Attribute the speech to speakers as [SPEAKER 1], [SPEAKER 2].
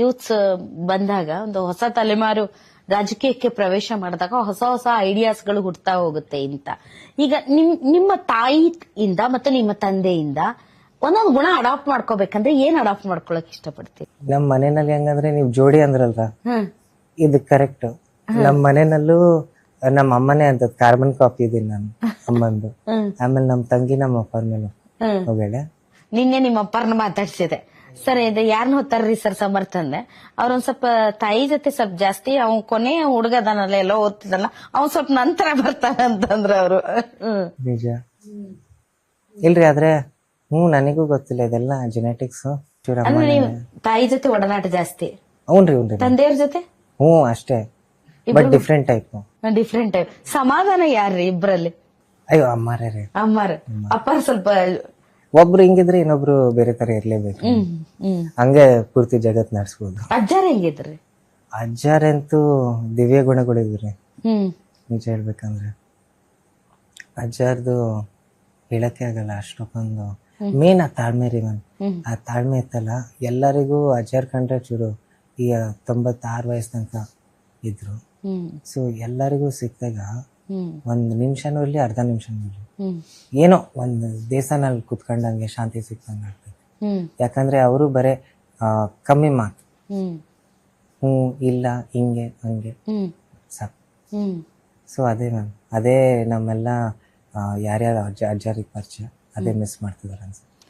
[SPEAKER 1] Youths ಬಂದಾಗ ಒಂದು ಹೊಸ ತಲೆಮಾರು ರಾಜಕೀಯಕ್ಕೆ ಪ್ರವೇಶ ಮಾಡಿದಾಗ ಹೊಸ ಹೊಸ ಐಡಿಯಾಸ್ಗಳು ಹುಡ್ತಾ ಹೋಗುತ್ತೆ ಅಂತ. ಈಗ ನಿಮ್ಮ ತಾಯಿಯಿಂದ ಮತ್ತೆ ನಿಮ್ಮ ತಂದೆಯಿಂದ ಒಂದೊಂದು ಗುಣ ಅಡಾಪ್ಟ್ ಮಾಡ್ಕೋಬೇಕಂದ್ರೆ ಏನ್ ಅಡಾಪ್ಟ್ ಮಾಡ್ಕೊಳಕ್ ಇಷ್ಟಪಡ್ತೀವಿ?
[SPEAKER 2] ನಮ್ ಮನೆಯಲ್ಲಿ ಹೆಂಗಂದ್ರೆ ನೀವ್ ಜೋಡಿ ಅಂದ್ರಲ್ರ, ಇದು ಕರೆಕ್ಟ್. ನಮ್ ಮನೆಯಲ್ಲೂ ನಮ್ಮ ಅಮ್ಮನೇ ಅಂತ ಕಾರ್ಬನ್ ಕಾಪಿ ಇದೀನಿ ನಾನು ಅಮ್ಮಂದು. ಆಮೇಲೆ ನಮ್ ತಂಗಿ ನಮ್ಮ ಅಪ್ಪರ ಮೇಲೆ ಹೋಗಳೆ.
[SPEAKER 1] ನಿನ್ನೆ ನಿಮ್ಮ ಅಪ್ಪರನ್ನ ಮಾತಾಡ್ಸಿದೆ ಸರ್. ಇದು ಯಾರನ್ನ ಹೊತ್ತಾರ್ರಿ ಸರ್ ಸಮರ್ಥ ಅಂದೆ. ಅವ್ರೊಂದ್ ಸ್ವಲ್ಪ ತಾಯಿ ಜೊತೆ ಸ್ವಲ್ಪ ಜಾಸ್ತಿ, ಅವ್ನ್ ಕೊನೆಯ ಹುಡುಗದನಲ್ಲ ಎಲ್ಲೋ ಓದ್ತಿದಲ್ಲ, ಅವ್ನ್ ಸ್ವಲ್ಪ ನಂತರ ಬರ್ತಾನ ಅಂತಂದ್ರ ಅವ್ರು.
[SPEAKER 2] ನಿಜ ಇಲ್ರಿ, ಆದ್ರೆ ನನಗೂ ಗೊತ್ತಿಲ್ಲ ಇದೆಲ್ಲ ಜೆನೆಟಿಕ್ಸ್.
[SPEAKER 1] ಅಂದ್ರೆ ನೀವು ತಾಯಿ ಜೊತೆ ಒಡನಾಟ ಜಾಸ್ತಿ?
[SPEAKER 2] ಹ್ಞೂನ್ರಿ.
[SPEAKER 1] ತಂದೆಯವ್ರ ಜೊತೆ
[SPEAKER 2] ಅಷ್ಟೇ, but different type.
[SPEAKER 1] Different type. ಸಮಾಧಾನ ಯಾರ್ರಿ ಇಬ್ರಲ್ಲಿ?
[SPEAKER 2] ಅಯ್ಯೋ ಅಮ್ಮಾರೇ ರೀ.
[SPEAKER 1] ಅಮ್ಮಾರ. ಅಪ್ಪಾರ ಸ್ವಲ್ಪ
[SPEAKER 2] ಒಬ್ರು ಹಿಂಗಿದ್ರೆ ಇನ್ನೊಬ್ರು ಬೇರೆ ತರ ಇರ್ಲೇಬೇಕು. ಹಂಗೆ ಪೂರ್ತಿ ಜಗತ್ ನಡ್ಸ್ಬೋದು.
[SPEAKER 1] ಅಜ್ಜಾರ ಹೆಂಗಿದ್ರಿ?
[SPEAKER 2] ಅಜ್ಜಾರಂತೂ ದಿವ್ಯ ಗುಣಗಳಿದ್ರಿ. ನಿಜ ಹೇಳ್ಬೇಕಂದ್ರೆ ಅಜ್ಜಾರ್ದು ಹೇಳಕ್ಕೆ ಆಗಲ್ಲ ಅಷ್ಟೊಂದು. ಮೇನ್ ಆ ತಾಳ್ಮೆ ರೀ ಮ್ಯಾಮ್. ಆ ತಾಳ್ಮೆ ಇತ್ತಲ್ಲ, ಎಲ್ಲರಿಗೂ ಅಜ್ಜಾರ್ ಕಂಡ್ರೆ ಚೂರು ಈಗ 96 ವಯಸ್ಸು ತನಕ ಇದ್ರು. ಸೊ ಎಲ್ಲರಿಗೂ ಸಿಕ್ಕಾಗ ಒಂದ್ ನಿಮಿಷನೂ ಇರ್ಲಿ, ಅರ್ಧ ನಿಮಿಷನೂ ಇರ್ಲಿ, ಏನೋ ಒಂದ್ ದೇವಸ್ಥಾನಲ್ಲಿ ಕುತ್ಕೊಂಡಂಗೆ ಶಾಂತಿ ಸಿಕ್ಕಂಗ ಆಗ್ತದೆ. ಯಾಕಂದ್ರೆ ಅವರು ಬರೇ ಕಮ್ಮಿ ಮಾತು, ಇಲ್ಲ ಹಿಂಗೆ ಹಂಗೆ ಸಾಕು. ಸೊ ಅದೇ ಮ್ಯಾಮ್, ಅದೇ ನಮ್ಮೆಲ್ಲ ಯಾರ್ಯಾರು ಅಜ್ಜಾರಿಗೆ ಪರಿಚಯ, ಅದೇ ಮಿಸ್ ಮಾಡ್ತಿದಾರೆ ಅನ್ಸುತ್ತೆ.